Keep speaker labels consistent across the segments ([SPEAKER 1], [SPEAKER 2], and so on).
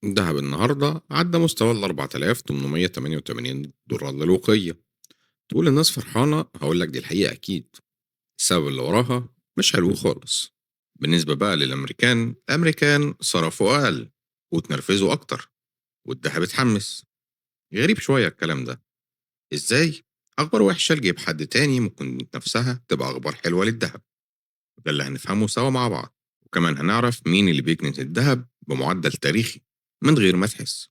[SPEAKER 1] الذهب النهاردة عدى مستوى ال 4888 دولار للوقية. تقول الناس فرحانة؟ هقول لك دي الحقيقة أكيد. السبب اللي وراها مش حلو خالص. بالنسبة بقى الأمريكان صرفوا أقل وتنرفزوا أكتر، والذهب اتحمس. غريب شوية الكلام ده. إزاي؟ أخبار وحشة لجيب حد تاني ممكن نفسها تبقى أخبار حلوة للذهب. ده اللي هنفهمه سوا مع بعض. وكمان هنعرف مين اللي بيكنز الذهب بمعدل تاريخي من غير ما تحس.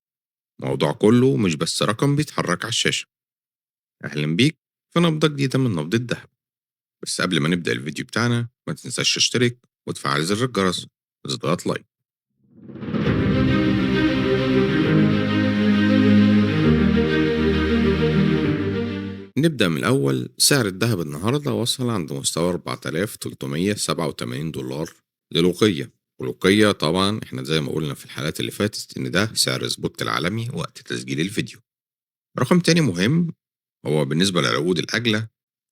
[SPEAKER 1] الموضوع كله مش بس رقم بيتحرك على الشاشة. أهلا بيك في نبضة جديدة من نبض الذهب. بس قبل ما نبدأ الفيديو بتاعنا ما تنساش تشترك وتفعل زر الجرس وتضغط لايك. نبدأ من الأول. سعر الذهب النهاردة وصل عند مستوى 4387 دولار للوقية. والوقية طبعا احنا زي ما قلنا في الحلقات اللي فاتت ان ده سعر سبوت العالمي وقت تسجيل الفيديو. رقم تاني مهم هو بالنسبة للعقود الأجلة،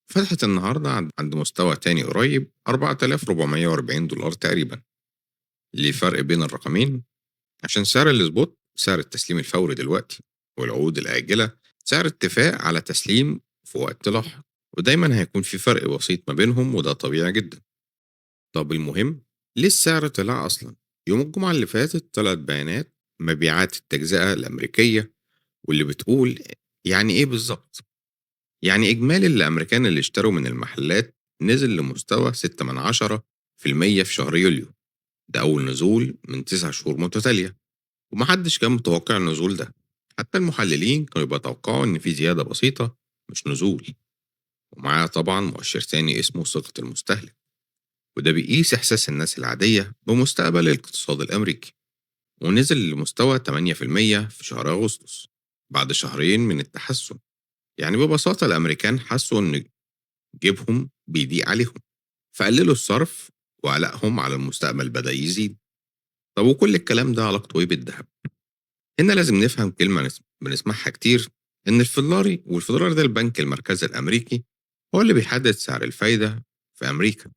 [SPEAKER 1] فتحت النهاردة عند مستوى تاني قريب 4440 دولار تقريبا. ليه فرق بين الرقمين؟ عشان سعر السبوت سعر التسليم الفوري دلوقتي، والعقود الآجلة سعر اتفاق على تسليم في وقت لاحق، ودايما هيكون في فرق بسيط ما بينهم وده طبيعي جدا. طب المهم، ليه السعر طلع أصلا؟ يوم الجمعة اللي فاتت طلعت بيانات مبيعات التجزئة الأمريكية، واللي بتقول يعني إيه بالظبط؟ يعني إجمالي الأمريكان اللي اشتروا من المحلات نزل لمستوى 6% في شهر يوليو. ده أول نزول من 9 شهور متتالية، ومحدش كان متوقع النزول ده. حتى المحللين كانوا بيتوقعوا إن في زيادة بسيطة مش نزول. ومعاه طبعا مؤشر تاني اسمه ثقة المستهلك، وده بيقيس إحساس الناس العادية بمستقبل الاقتصاد الأمريكي، ونزل لمستوى 8% في شهر أغسطس بعد شهرين من التحسن. يعني ببساطة الأمريكان حسوا إن جيبهم بيضيق عليهم، فقللوا الصرف وقلقهم على المستقبل بدأ يزيد. طب وكل الكلام ده علاقته إيه بالذهب؟ هنا لازم نفهم كلمة بنسمعها كتير، إن والفدرالي ده البنك المركزي الأمريكي هو اللي بيحدد سعر الفايدة في أمريكا.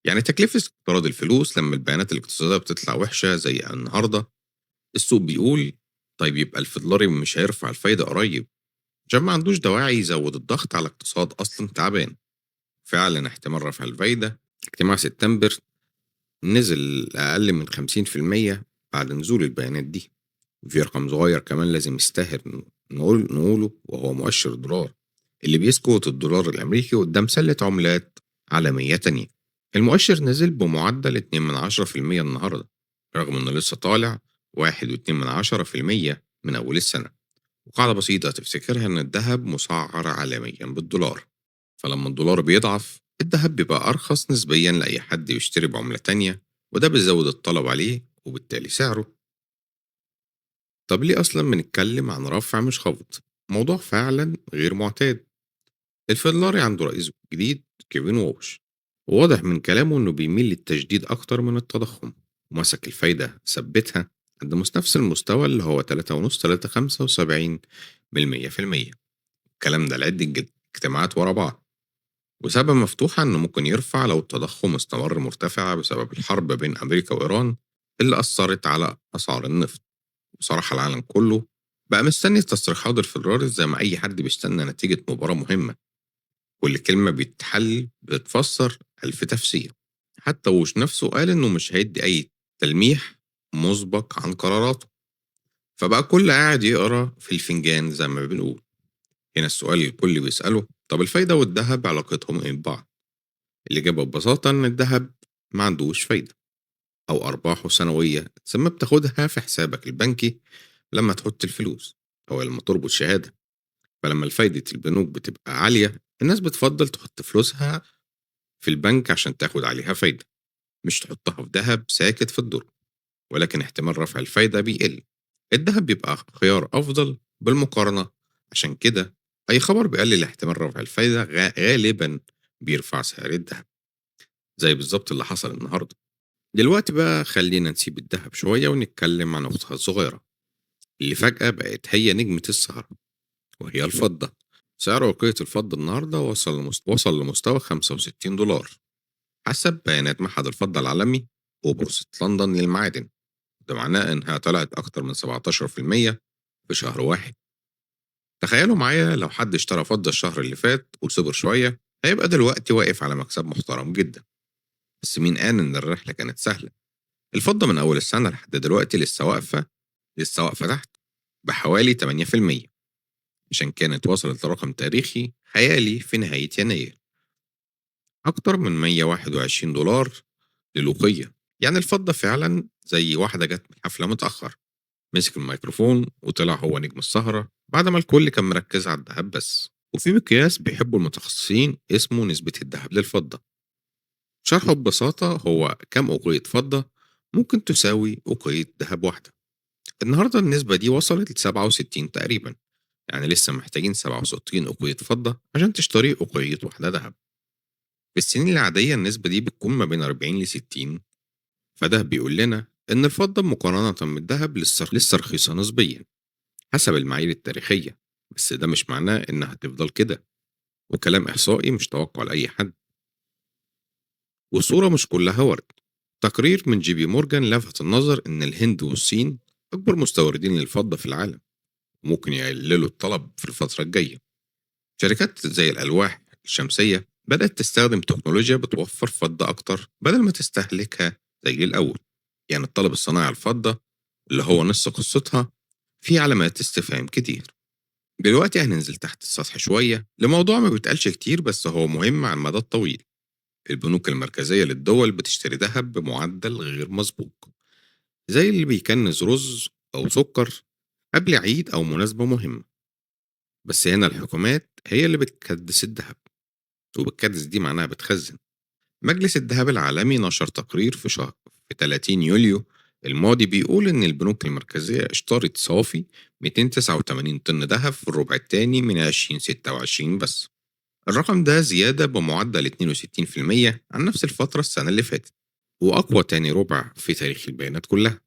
[SPEAKER 1] يعني تكلفة اقتراض الفلوس لما البيانات الاقتصادية بتطلع وحشة زي النهاردة، السوق بيقول طيب يبقى الفدرالي مش هيرفع الفايدة قريب، عشان ما عندوش دواعي يزود الضغط على اقتصاد أصلا تعبان. فعلا احتمال رفع الفايدة. اجتماع سبتمبر نزل أقل من 50% بعد نزول البيانات دي. وفي رقم صغير كمان لازم يستاهل نقوله، وهو مؤشر الدولار اللي بيسقط الدولار الأمريكي قدام سلة عملات عالمية تانية. المؤشر نزل بمعدل 2% النهاردة، رغم إنه لسه طالع 1.2% من أول السنة. وقاعدة بسيطة تفتكرها إن الذهب مسعر عالميا بالدولار، فلما الدولار بيضعف الذهب بيبقى أرخص نسبيا لأي حد يشتري بعملة تانية، وده بيزود الطلب عليه وبالتالي سعره. طب ليه أصلا بنتكلم عن رفع مش خفض؟ موضوع فعلا غير معتاد. الفدلاري عنده رئيس جديد كيفين ووش، وواضح من كلامه إنه بيميل للتجديد أكتر من التضخم، ومسك الفايدة ثبتها عند نفس المستوى اللي هو 3.5 3.75 في المية. الكلام ده لعدة اجتماعات ورا بعض، وسبب مفتوحة إنه ممكن يرفع لو التضخم استمر مرتفع بسبب الحرب بين أمريكا وإيران اللي أثرت على أسعار النفط. بصراحة العالم كله بقى مستني تصريحات الفدرالي زي ما أي حد بيستنى نتيجة مباراة مهمة. كل كلمة بتتحل بتتفسر ألف تفسير. حتى وش نفسه قال إنه مش هيدي أي تلميح مسبق عن قراراته، فبقى كل قاعد يقرأ في الفنجان زي ما بنقول. هنا السؤال الكل بيسأله، طب الفايدة والذهب علاقتهم إيه ببعض؟ الإجابة ببساطة إن الذهب ما عندوش فايدة أو أرباحه سنوية زي ما بتاخدها في حسابك البنكي لما تحط الفلوس أو لما تربط شهادة. فلما الفايدة البنوك بتبقى عالية الناس بتفضل تحط فلوسها في البنك عشان تاخد عليها فايدة، مش تحطها في ذهب ساكت في الدر. ولكن احتمال رفع الفايدة بيقل، الذهب بيبقى خيار أفضل بالمقارنة. عشان كده أي خبر بيقلل احتمال رفع الفايدة غالبا بيرفع سعر الذهب، زي بالظبط اللي حصل النهاردة. دلوقتي بقى خلينا نسيب الذهب شوية ونتكلم عن أختها الصغيرة اللي فجأة بقت هي نجمة السهرة، وهي الفضة. سعر وقية الفضة النهاردة وصل لمستوى 65 دولار حسب بيانات معهد الفضة العالمي وبورصة لندن للمعادن. ده معناه إنها طلعت أكتر من 17% في شهر واحد. تخيلوا معايا لو حد اشترى فضة الشهر اللي فات وصبر شوية، هيبقى دلوقتي واقف على مكسب محترم جدا. بس مين قال إن الرحلة كانت سهلة؟ الفضة من أول السنة لحد دلوقتي لسه واقفة تحت بحوالي 8%، عشان كانت وصلت لرقم تاريخي خيالي في نهاية يناير، أكتر من $121 للوقية. يعني الفضة فعلا زي واحدة جت من حفلة متأخر، مسك الميكروفون وطلع هو نجم السهرة بعد ما الكل كان مركز على الذهب بس. وفي مقياس بيحبه المتخصصين اسمه نسبة الذهب للفضة. شرحه ببساطة هو كم أوقية فضة ممكن تساوي أوقية ذهب واحدة. النهاردة النسبة دي وصلت ل 67 تقريبا، يعني لسه محتاجين 67 أوقية فضة عشان تشتري أوقية واحدة ذهب. في السنين العادية النسبة دي بتكون ما بين 40 ل 60، فده بيقول لنا إن الفضة مقارنة بالذهب لسه رخيصة نسبيا حسب المعايير التاريخية. بس ده مش معناه إنها هتفضل كده، وكلام إحصائي مش توقع لأي حد، والصورة مش كلها ورد. تقرير من جي بي مورجان لفت النظر إن الهند والصين أكبر مستوردين للفضة في العالم، وممكن يقللوا الطلب في الفترة الجاية. شركات زي الألواح الشمسية بدأت تستخدم تكنولوجيا بتوفر فضة أكتر بدل ما تستهلكها زي الأول. يعني الطلب الصناعي على الفضة اللي هو نص قصتها فيه علامات استفهام كتير. دلوقتي هننزل تحت السطح شوية لموضوع ما بيتقالش كتير بس هو مهم على المدى الطويل. البنوك المركزية للدول بتشتري ذهب بمعدل غير مسبوق، زي اللي بيكنز رز أو سكر قبل عيد أو مناسبة مهمة. بس هنا الحكومات هي اللي بتكدس الذهب، وبتكدس دي معناها بتخزن. مجلس الذهب العالمي نشر تقرير في 30 يوليو الماضي بيقول إن البنوك المركزية اشترت صافي 289 طن ذهب في الربع الثاني من 2026 بس. الرقم ده زيادة بمعدل 62% عن نفس الفترة السنة اللي فاتت، وأقوى تاني ربع في تاريخ البيانات كلها.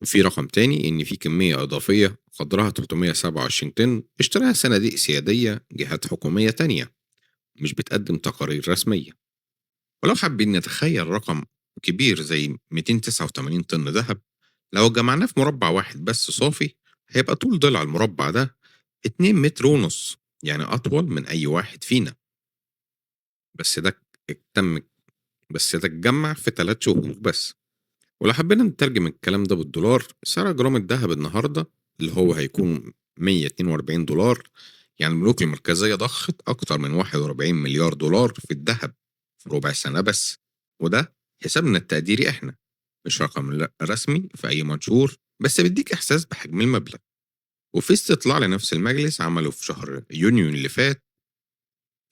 [SPEAKER 1] وفي رقم تاني إن في كمية إضافية قدرها 327 طن اشتراها صناديق سيادية جهات حكومية تانية مش بتقدم تقارير رسمية. ولو حابين نتخيل رقم كبير زي 289 طن ذهب، لو جمعناه في مربع واحد بس صافي، هيبقى طول ضلع المربع ده 2 متر ونص، يعني أطول من أي واحد فينا. بس ده تم بس ده اتجمع في 3 شهور بس. ولو حبينا نترجم الكلام ده بالدولار، سعر جرام الذهب النهارده اللي هو هيكون $142. يعني الملوك المركزية ضخت أكتر من 41 مليار دولار في الذهب في ربع سنة بس. وده حسابنا التقديري إحنا، مش رقم رسمي في أي منشور، بس بيديك إحساس بحجم المبلغ. وفي استطلاع لنفس المجلس عمله في شهر يونيو اللي فات،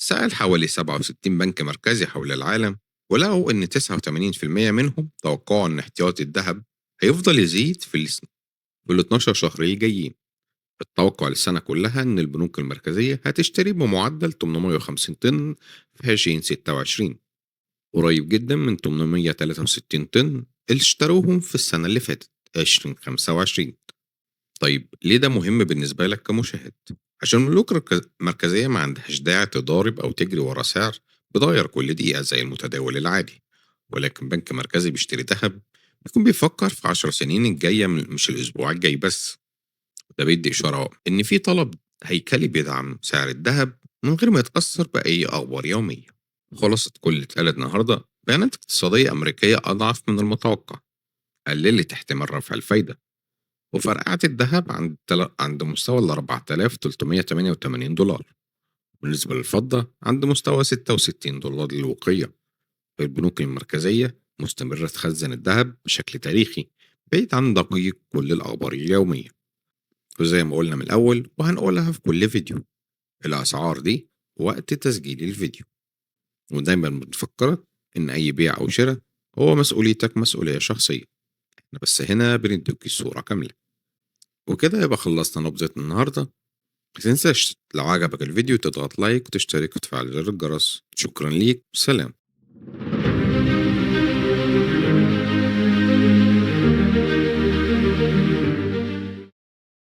[SPEAKER 1] سأل حوالي 67 بنك مركزي حول العالم، ولقوا إن 89% منهم توقعوا إن احتياطي الذهب هيفضل يزيد في ال 12 شهر الجايين. التوقع للسنة كلها إن البنوك المركزية هتشتري بمعدل 850 طن في 2026، قريب جدا من 863 طن اللي اشتروهم في السنة اللي فاتت 2025. طيب ليه ده مهم بالنسبة لك كمشاهد؟ عشان الملوك المركزية ما عندهاش داعي تضارب أو تجري ورا سعر بتغير كل دقيقة زي المتداول العادي. ولكن بنك مركزي بيشتري ذهب بيكون بيفكر في 10 سنين الجاية مش الأسبوع الجاي بس. ده بيدي إشارة إن في طلب هيكلي بيدعم سعر الذهب من غير ما يتأثر بأي أخبار يومية. خلاصة كل اللي اتقالت النهاردة، بيانات اقتصادية أمريكية أضعف من المتوقع قللت احتمال رفع الفايدة، وفرقعت الذهب عند مستوى ال $4388. بالنسبة للفضة عند مستوى $66 للوقية. البنوك المركزية مستمرة تخزن الذهب بشكل تاريخي بعيد عن دقيق كل الأخبار اليومية. وزي ما قلنا من الأول وهنقولها في كل فيديو، الأسعار دي وقت تسجيل الفيديو، ودايما بنفكرك إن أي بيع أو شراء هو مسؤوليتك مسؤولية شخصية. احنا بس هنا بنديك الصورة كاملة. وكده يبقى خلصنا نبذة النهاردة. ما تنساش لو عجبك الفيديو تضغط لايك وتشترك وتفعل زر الجرس. شكرا ليك، سلام.